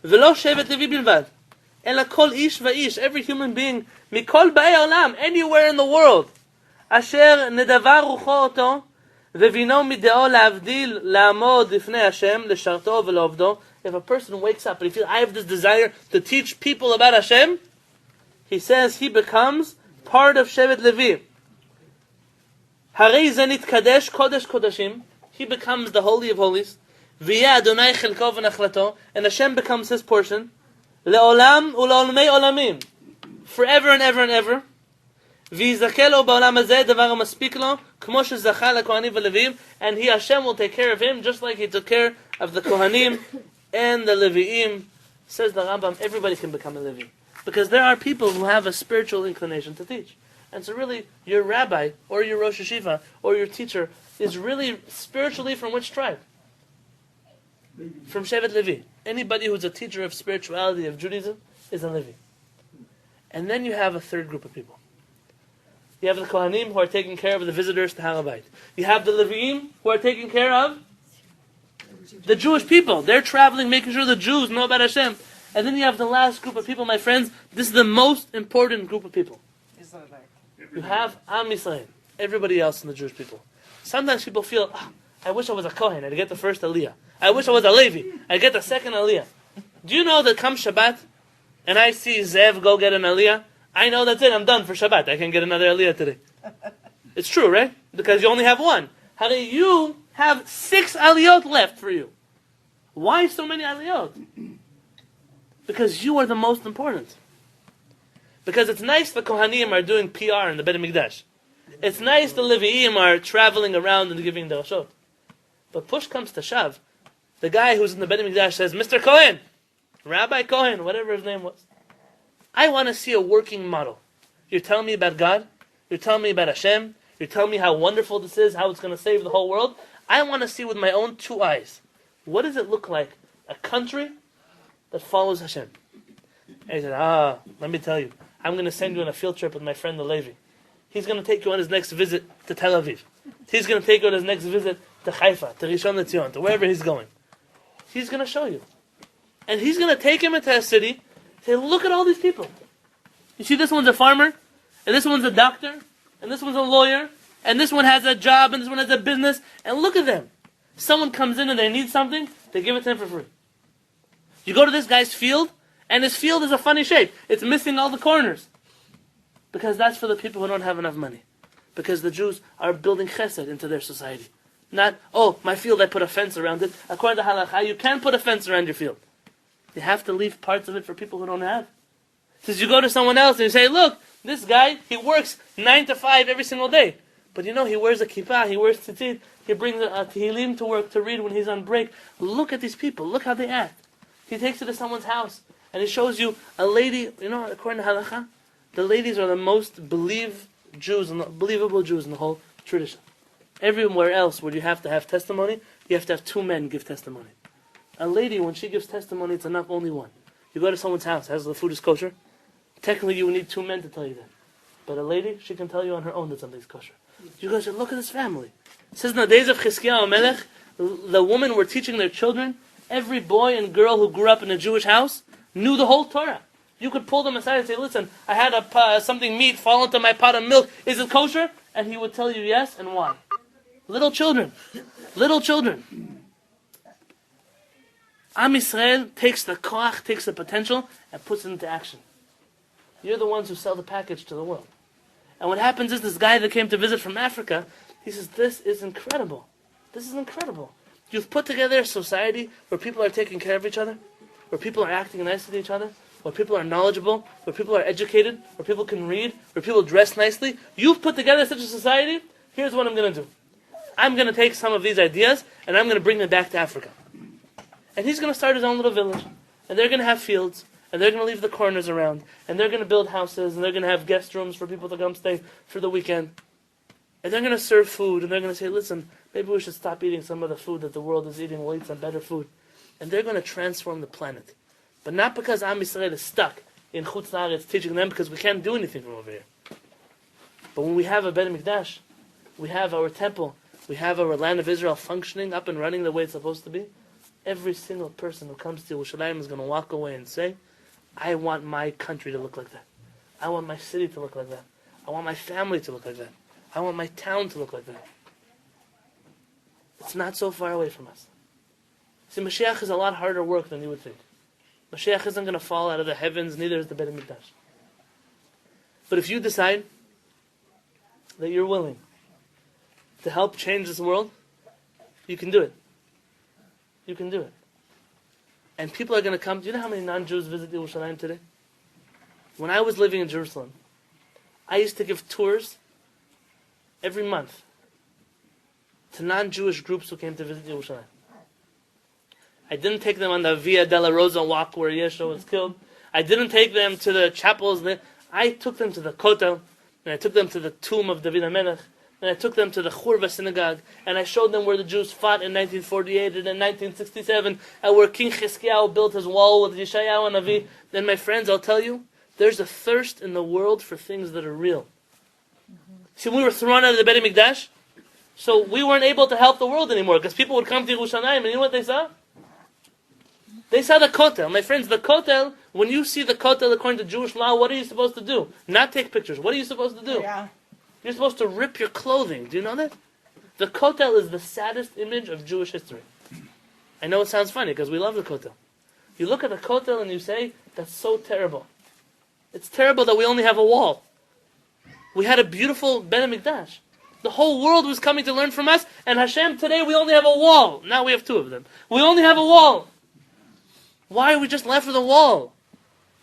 V'lo shevet Levi bilvad. Ela kol ish va'ish, every human being, mikol ba'ei olam, anywhere in the world, asher nedavar rucho oto, v'vino mideo la'avdil la'amod lifnei Hashem, l'sharto v'lo'avdo. If a person wakes up and he feels, I have this desire to teach people about Hashem, he says he becomes part of Shevet Levi. Harei zenit kadesh kodesh kodashim, he becomes the Holy of Holies. V'yeh Adonai chelko v'nachlato, and Hashem becomes his portion. Le'olam u'le'olmei olamim, forever and ever and ever. V'yizakel lo ba'olam hazeh davar ha'maspik lo, k'mo shezacha le'kohanim v'leviim, and he, Hashem, will take care of him just like he took care of the Kohanim and the Leviim. Says the Rambam, everybody can become a Levi. Because there are people who have a spiritual inclination to teach. And so really, your rabbi, or your Rosh Hashiva, or your teacher, is really spiritually from which tribe? From Shevet Levi. Anybody who's a teacher of spirituality, of Judaism, is a Levi. And then you have a third group of people. You have the Kohanim who are taking care of the visitors to Halevy. You have the Leviim who are taking care of the Jewish people. They're traveling, making sure the Jews know about Hashem. And then you have the last group of people, my friends. This is the most important group of people. Israelite. You have Am Yisrael, everybody else in the Jewish people. Sometimes people feel, I wish I was a Kohen, I'd get the first Aliyah. I wish I was a Levi, I'd get the second Aliyah. Do you know that come Shabbat, and I see Zev go get an Aliyah, I know that's it, I'm done for Shabbat. I can get another Aliyah today. It's true, right? Because you only have one. How do you have 6 Aliyot left for you? Why so many Aliyot? Because you are the most important. Because it's nice the Kohanim are doing PR in the Beit HaMikdash. It's nice the Levi'im are traveling around and giving the Rashot. But push comes to shove. The guy who's in the Beit HaMikdash says, Mr. Cohen, Rabbi Cohen, whatever his name was, I want to see a working model. You're telling me about God. You're telling me about Hashem. You're telling me how wonderful this is, how it's going to save the whole world. I want to see with my own 2 eyes. What does it look like? A country that follows Hashem. And he said, let me tell you. I'm going to send you on a field trip with my friend the Levi. He's going to take you on his next visit to Tel Aviv. He's going to take you on his next visit to Haifa, to Rishon LeZion, to wherever he's going. He's going to show you. And he's going to take him into a city. Say, look at all these people. You see, this one's a farmer, and this one's a doctor, and this one's a lawyer, and this one has a job, and this one has a business, and look at them. Someone comes in and they need something, they give it to him for free. You go to this guy's field, and his field is a funny shape. It's missing all the corners. Because that's for the people who don't have enough money. Because the Jews are building chesed into their society. Not, my field, I put a fence around it. According to halakha, you can't put a fence around your field. You have to leave parts of it for people who don't have. Since you go to someone else and you say, look, this guy, he works 9 to 5 every single day. But you know, he wears a kippah, he wears tzitzit, he brings a tehillim to work to read when he's on break. Look at these people, look how they act. He takes it to someone's house and he shows you a lady, according to halakha, the ladies are the most believable Jews in the whole tradition. Everywhere else where you have to have testimony, you have to have 2 men give testimony. A lady, when she gives testimony, it's enough only one. You go to someone's house, as the food is kosher, technically you would need 2 men to tell you that. But a lady, she can tell you on her own that something's kosher. You guys should look at this family. It says in the days of Chizkiyahu Melech, the women were teaching their children, every boy and girl who grew up in a Jewish house knew the whole Torah. You could pull them aside and say, listen, I had something meat fall into my pot of milk. Is it kosher? And he would tell you yes and why. Little children. Little children. Am Yisrael takes the koach, takes the potential, and puts it into action. You're the ones who sell the package to the world. And what happens is this guy that came to visit from Africa, he says, this is incredible. This is incredible. You've put together a society where people are taking care of each other, where people are acting nice to each other, where people are knowledgeable, where people are educated, where people can read, where people dress nicely. You've put together such a society. Here's what I'm going to do. I'm going to take some of these ideas and I'm going to bring them back to Africa. And he's going to start his own little village. And they're going to have fields. And they're going to leave the corners around. And they're going to build houses. And they're going to have guest rooms for people to come stay for the weekend. And they're going to serve food. And they're going to say, listen, maybe we should stop eating some of the food that the world is eating. We'll eat some better food. And they're going to transform the planet. But not because Am Yisrael is stuck in Chutz La'aretz teaching them, because we can't do anything from over here. But when we have a Beit HaMikdash, we have our temple, we have our land of Israel functioning, up and running the way it's supposed to be, every single person who comes to Yerushalayim is going to walk away and say, I want my country to look like that. I want my city to look like that. I want my family to look like that. I want my town to look like that. It's not so far away from us. See, Mashiach is a lot harder work than you would think. Mashiach isn't going to fall out of the heavens, neither is the Beit HaMikdash. But if you decide that you're willing to help change this world, you can do it. You can do it. And people are going to come. Do you know how many non-Jews visit Yerushalayim today? When I was living in Jerusalem, I used to give tours every month to non-Jewish groups who came to visit Yerushalayim. I didn't take them on the Via della Rosa walk where Yeshua was killed. I didn't take them to the chapels. I took them to the Kotel, and I took them to the tomb of David HaMelech, and I took them to the Churva synagogue, and I showed them where the Jews fought in 1948 and in 1967, and where King Chizkiyahu built his wall with Yeshayahu and Navi, then my friends, I'll tell you, there's a thirst in the world for things that are real. See, we were thrown out of the Beit HaMikdash, so we weren't able to help the world anymore, because people would come to Yerushalayim, and you know what they saw? They saw the Kotel. My friends, the Kotel, when you see the Kotel according to Jewish law, what are you supposed to do? Not take pictures. What are you supposed to do? Yeah. You're supposed to rip your clothing. Do you know that? The Kotel is the saddest image of Jewish history. I know it sounds funny, because we love the Kotel. You look at the Kotel and you say, that's so terrible. It's terrible that we only have a wall. We had a beautiful Beit HaMikdash. The whole world was coming to learn from us, and Hashem, today we only have a wall. Now we have two of them. We only have a wall. Why are we just left with a wall?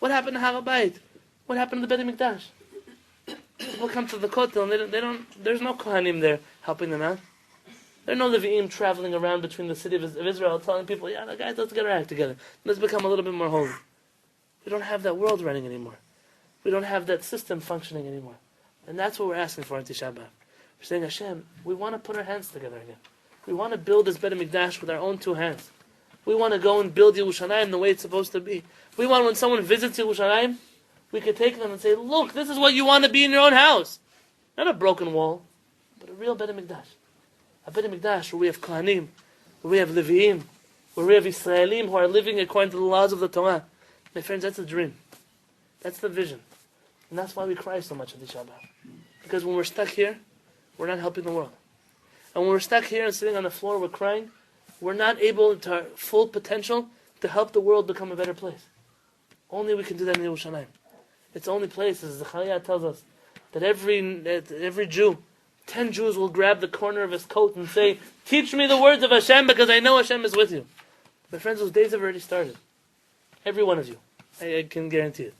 What happened to Harabait? What happened to the Beit HaMikdash? People come to the Kotel and they don't, there's no Kohanim there helping them out. There are no Levi'im traveling around between the city of Israel telling people, yeah, guys, let's get our act together. Let's become a little bit more holy. We don't have that world running anymore. We don't have that system functioning anymore. And that's what we're asking for in Tisha B'Av. We're saying, Hashem, we want to put our hands together again. We want to build this Beit HaMikdash with our own two hands. We want to go and build Yerushalayim the way it's supposed to be. We want when someone visits Yerushalayim, we could take them and say, look, this is what you want to be in your own house. Not a broken wall, but a real Beit HaMikdash. A Beit HaMikdash where we have Kohanim, where we have Levi'im, where we have Israelim who are living according to the laws of the Torah. My friends, that's the dream. That's the vision. And that's why we cry so much at Tisha B'Av. Because when we're stuck here, we're not helping the world. And when we're stuck here and sitting on the floor, we're crying, we're not able to our full potential to help the world become a better place. Only we can do that in Yerushalayim. It's the only place, as the Kehillat tells us, that every Jew, 10 Jews will grab the corner of his coat and say, teach me the words of Hashem because I know Hashem is with you. My friends, those days have already started. Every one of you. I can guarantee it.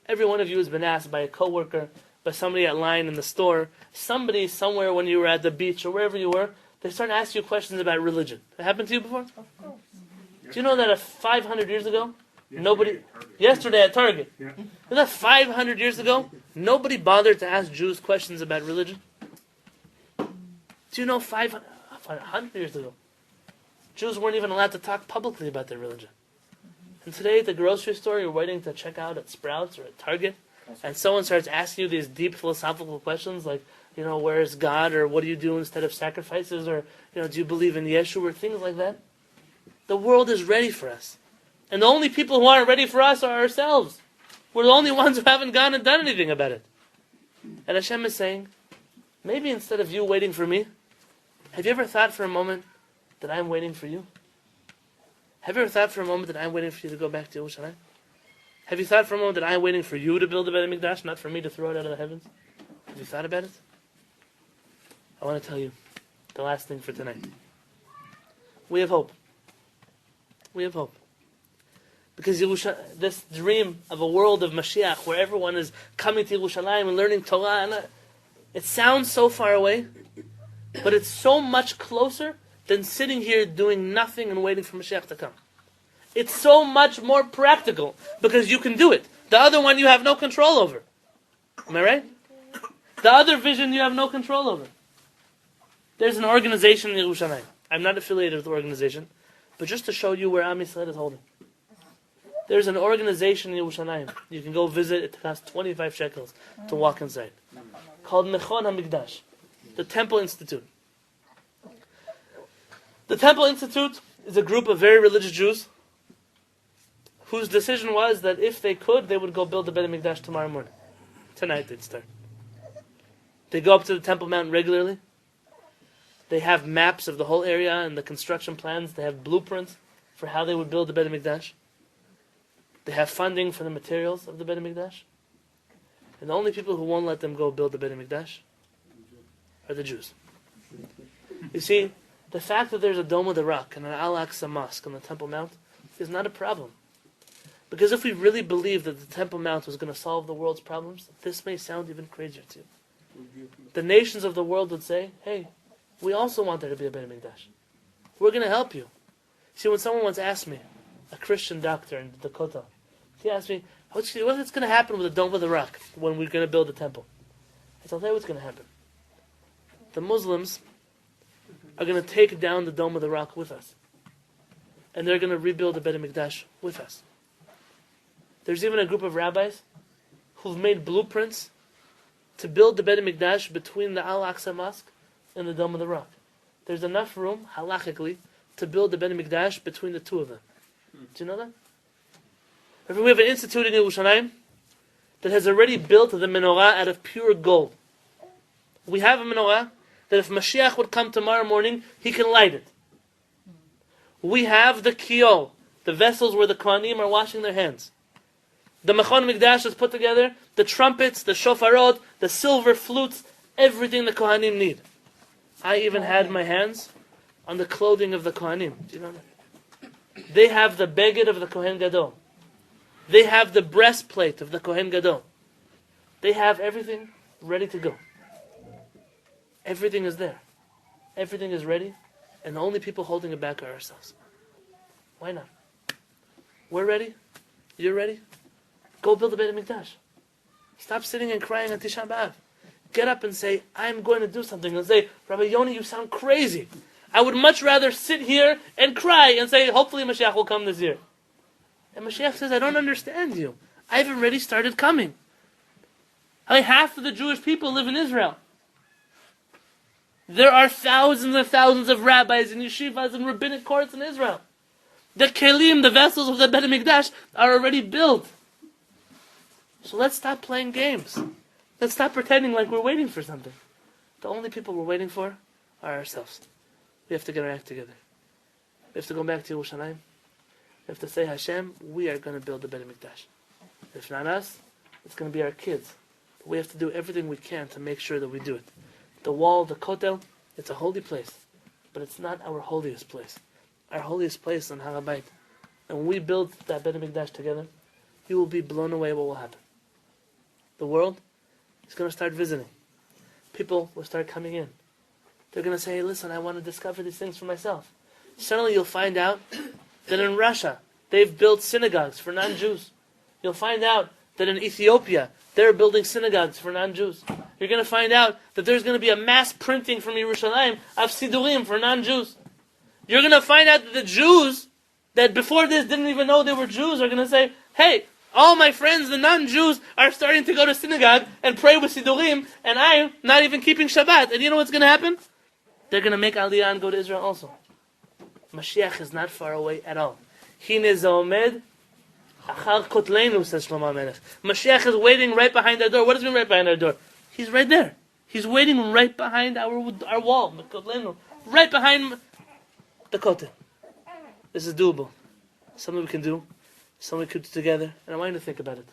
Every one of you has been asked by a coworker, by somebody at line in the store, somebody somewhere when you were at the beach or wherever you were, they start asking you questions about religion. That happened to you before? Of course. Do you know that 500 years ago, yesterday at Target, Yeah. you know that 500 years ago, nobody bothered to ask Jews questions about religion? Do you know 500 years ago, Jews weren't even allowed to talk publicly about their religion? And today at the grocery store, you're waiting to check out at Sprouts or at Target, and someone starts asking you these deep philosophical questions like, you know, where is God, or what do you do instead of sacrifices, or, you know, do you believe in Yeshua, or things like that? The world is ready for us. And the only people who aren't ready for us are ourselves. We're the only ones who haven't gone and done anything about it. And Hashem is saying, maybe instead of you waiting for me, have you ever thought for a moment that I'm waiting for you? Have you ever thought for a moment that I'm waiting for you to go back to Yerushalayim? Have you thought for a moment that I'm waiting for you to build a Beit HaMikdash, not for me to throw it out of the heavens? Have you thought about it? I want to tell you the last thing for tonight. We have hope. We have hope. Because this dream of a world of Mashiach, where everyone is coming to Yerushalayim and learning Torah, and it sounds so far away, but it's so much closer than sitting here doing nothing and waiting for Mashiach to come. It's so much more practical, because you can do it. The other one you have no control over. Am I right? The other vision you have no control over. There's an organization in Yerushalayim. I'm not affiliated with the organization, but just to show you where Am Yisrael is holding. There's an organization in Yerushalayim. You can go visit. It costs 25 shekels to walk inside. Called Mechon HaMikdash. The Temple Institute. The Temple Institute is a group of very religious Jews whose decision was that if they could, they would go build the Beit HaMikdash tomorrow morning. Tonight they'd start. They go up to the Temple Mount regularly. They have maps of the whole area and the construction plans. They have blueprints for how they would build the Beit HaMikdash. They have funding for the materials of the Beit HaMikdash. And the only people who won't let them go build the Beit HaMikdash are the Jews. You see, the fact that there's a Dome of the Rock and an Al-Aqsa Mosque on the Temple Mount is not a problem. Because if we really believed that the Temple Mount was going to solve the world's problems, this may sound even crazier to you. The nations of the world would say, hey, we also want there to be a Beit HaMikdash. We're going to help you. See, when someone once asked me, a Christian doctor in Dakota, he asked me, what's going to happen with the Dome of the Rock when we're going to build a temple? I said, I'll tell you what's going to happen. the Muslims are going to take down the Dome of the Rock with us. And they're going to rebuild the Beit HaMikdash with us. There's even a group of rabbis who've made blueprints to build the Beit HaMikdash between the Al-Aqsa Mosque and the Dome of the Rock. There's enough room, halachically, to build the Beit HaMikdash between the two of them. Do you know that? We have an institute in Yerushalayim that has already built the menorah out of pure gold. We have a menorah that if Mashiach would come tomorrow morning, he can light it. We have the kiyol, the vessels where the Kohanim are washing their hands. The Mechon Mikdash is put together, the trumpets, the shofarot, the silver flutes, everything the Kohanim need. I even had my hands on the clothing of the Kohanim. Do you know that? They have the beged of the Kohen Gadol. They have the breastplate of the Kohen Gadol. They have everything ready to go. Everything is there. Everything is ready. And the only people holding it back are ourselves. Why not? We're ready. You're ready. Go build a Beit HaMikdash. Stop sitting and crying on Tisha B'Av. Get up and say, I'm going to do something. And say, Rabbi Yoni, you sound crazy. I would much rather sit here and cry and say, hopefully Mashiach will come this year. And Mashiach says, I don't understand you. I've already started coming. Half of the Jewish people live in Israel. There are thousands and thousands of rabbis and yeshivas and rabbinic courts in Israel. The kelim, the vessels of the Beit HaMikdash, are already built. So let's stop playing games. Let's stop pretending like we're waiting for something. The only people we're waiting for are ourselves. We have to get our act together. We have to go back to Yerushalayim. We have to say, Hashem, we are going to build the Beit HaMikdash. If not us, it's going to be our kids. But we have to do everything we can to make sure that we do it. The wall, the kotel, it's a holy place. But it's not our holiest place. Our holiest place on Har HaBayit. And when we build that Beit HaMikdash together, you will be blown away what will happen. The world is going to start visiting. People will start coming in. They're going to say, hey, listen, I want to discover these things for myself. Suddenly you'll find out that in Russia, they've built synagogues for non-Jews. You'll find out that in Ethiopia, they're building synagogues for non-Jews. You're going to find out that there's going to be a mass printing from Yerushalayim of Sidurim for non-Jews. You're going to find out that the Jews that before this didn't even know they were Jews are going to say, hey, all my friends, the non-Jews, are starting to go to synagogue and pray with Sidurim, and I'm not even keeping Shabbat. And you know what's going to happen? They're going to make Aliyah and go to Israel also. Mashiach is not far away at all. Hine zaomed achar kotleinu, says Shlomo HaMelech. Mashiach is waiting right behind our door. What does it mean right behind our door? He's right there. He's waiting right behind our wall, right behind the kotel. This is doable. Something we can do. Something we could do together. And I want you to think about it.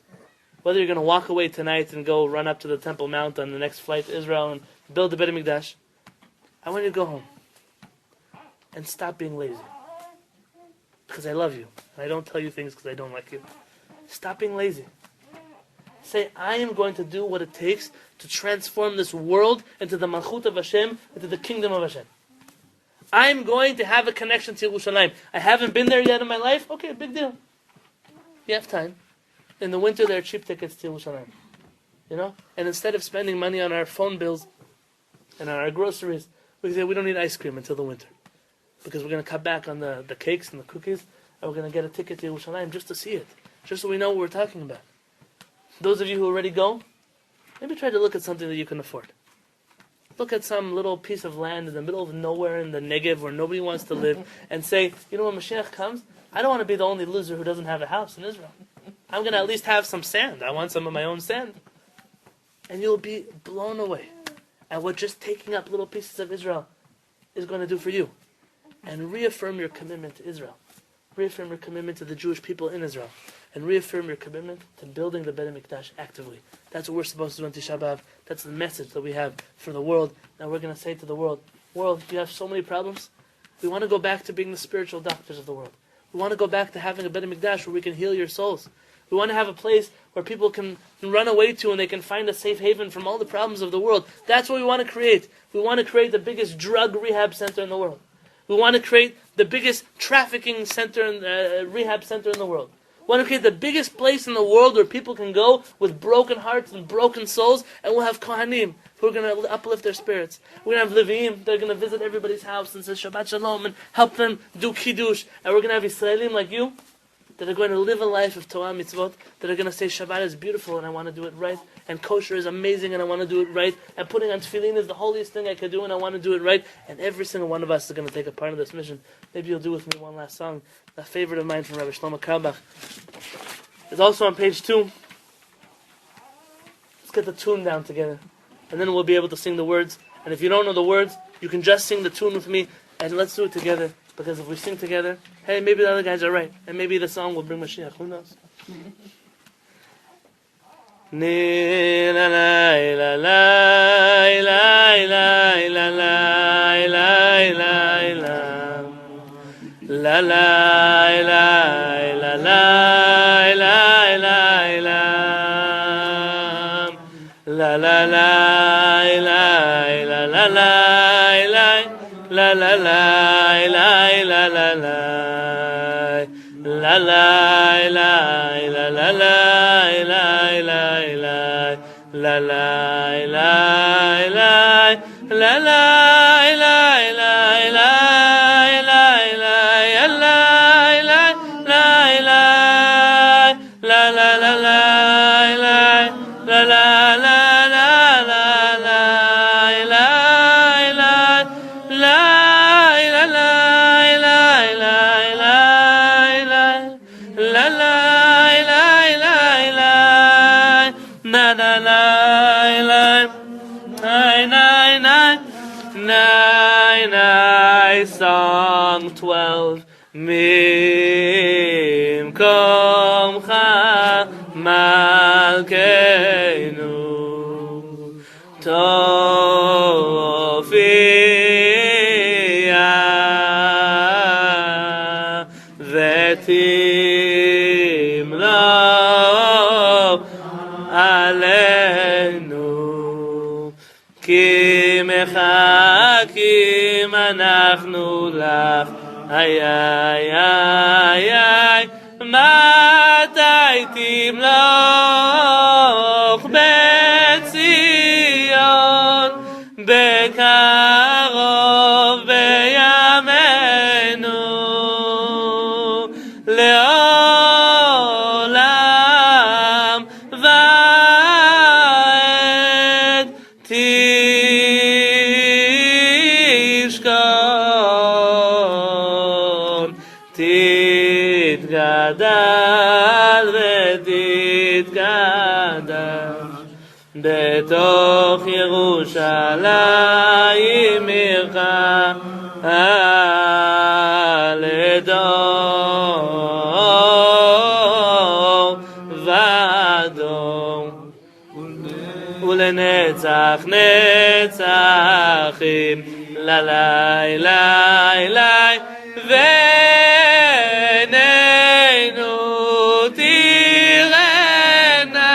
Whether you're going to walk away tonight and go run up to the Temple Mount on the next flight to Israel and build the Beit HaMikdash, I want you to go home and stop being lazy. Because I love you. And I don't tell you things because I don't like you. Stop being lazy. Say, I am going to do what it takes to transform this world into the Malchut of Hashem, into the kingdom of Hashem. I'm going to have a connection to Yerushalayim. I haven't been there yet in my life? Okay, big deal. You have time. In the winter, there are cheap tickets to Yerushalayim. You know? And instead of spending money on our phone bills and on our groceries, we say we don't need ice cream until the winter. Because we're going to cut back on the cakes and the cookies, and we're going to get a ticket to Yerushalayim just to see it. Just so we know what we're talking about. Those of you who already go, maybe try to look at something that you can afford. Look at some little piece of land in the middle of nowhere in the Negev where nobody wants to live and say, you know when Mashiach comes, I don't want to be the only loser who doesn't have a house in Israel. I'm going to at least have some sand. I want some of my own sand. And you'll be blown away at what just taking up little pieces of Israel is going to do for you. And reaffirm your commitment to Israel. Reaffirm your commitment to the Jewish people in Israel. And reaffirm your commitment to building the Beit HaMikdash actively. That's what we're supposed to do on Tisha B'Av. That's the message that we have for the world. And we're going to say to the world, you have so many problems. We want to go back to being the spiritual doctors of the world. We want to go back to having a Beit HaMikdash where we can heal your souls. We want to have a place where people can run away to and they can find a safe haven from all the problems of the world. That's what we want to create. We want to create the biggest drug rehab center in the world. We want to create the biggest trafficking center, rehab center in the world. We want to create the biggest place in the world where people can go with broken hearts and broken souls, and we'll have Kohanim who are going to uplift their spirits. We're going to have Leviim, they're going to visit everybody's house and say Shabbat Shalom and help them do Kiddush. And we're going to have Israelim like you that are going to live a life of Torah mitzvot, that are going to say Shabbat is beautiful and I want to do it right, and kosher is amazing and I want to do it right, and putting on tefillin is the holiest thing I could do and I want to do it right, and every single one of us is going to take a part of this mission. Maybe you'll do with me one last song, a favorite of mine from Rabbi Shlomo Carlebach. It's also on page 2. Let's get the tune down together, and then we'll be able to sing the words. And if you don't know the words, you can just sing the tune with me, and let's do it together. Because if we sing together, hey, maybe the other guys are right, and maybe the song will bring Mashiach. Who knows? Ni la la la la la la la la la la la la la la la la Song 12. Mimkomcha malkeinu tofia vetimlo aleinu ki mechakim אנחנו לך, איי איי איי איי, מתי תמלוך בציון, בקרוב בימינו, לעולם ועד תתגדל ותתקדש בתוך ירושלים עירך לדור ודור ולנצח נצחים ללי לי לי ועינינו תראינה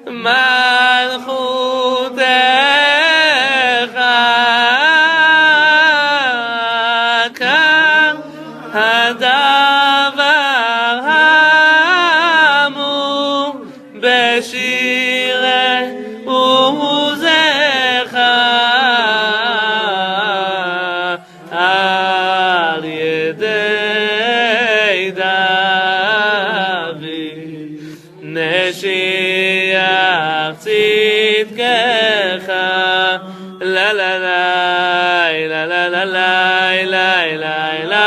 מלכותך כאן הדבר האמור בשירי עוזך על ידי דוד נשיח צדקך לה לה לה לה לה לה לה לה לה לה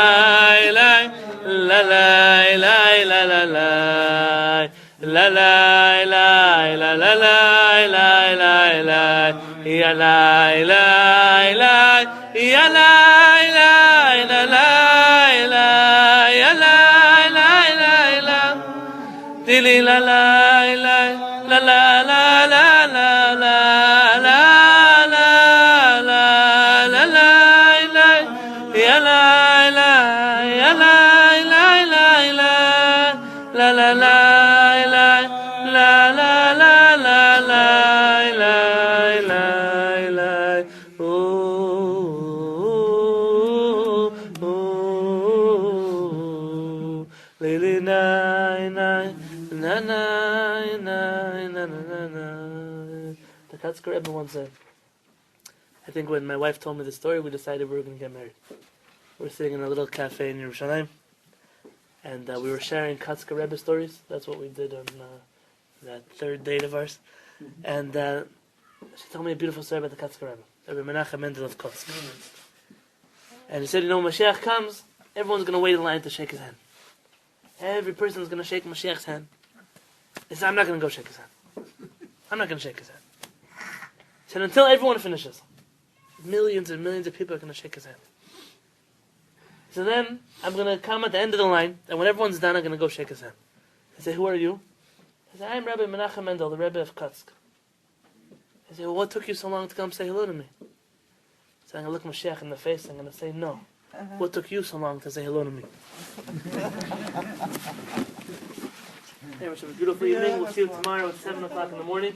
Lilina Kotzker Rebbe once said, I think when my wife told me the story, we decided we were going to get married. We were sitting in a little cafe in Yerushalayim, and we were sharing Kotzker Rebbe stories. That's what we did on that third date of ours. And she told me a beautiful story about the Kotzker Rebbe, Rabbi Menachem Mendel of Kotzk. And he said, you know, when Mashiach comes, everyone's going to wait in line to shake his hand. Every person's going to shake Mashiach's hand. He said, I'm not going to go shake his hand. I'm not going to shake his hand. He said, until everyone finishes. Millions and millions of people are going to shake his hand. So then, I'm going to come at the end of the line, and when everyone's done, I'm going to go shake his hand. He said, who are you? He said, I'm Rabbi Menachem Mendel, the Rebbe of Kotzk. He said, well, what took you so long to come say hello to me? He said, I'm going to look Mashiach in the face, I'm going to say, no. What took you so long to say hello to me? Hey, have a beautiful evening. We'll see you tomorrow at 7 o'clock in the morning.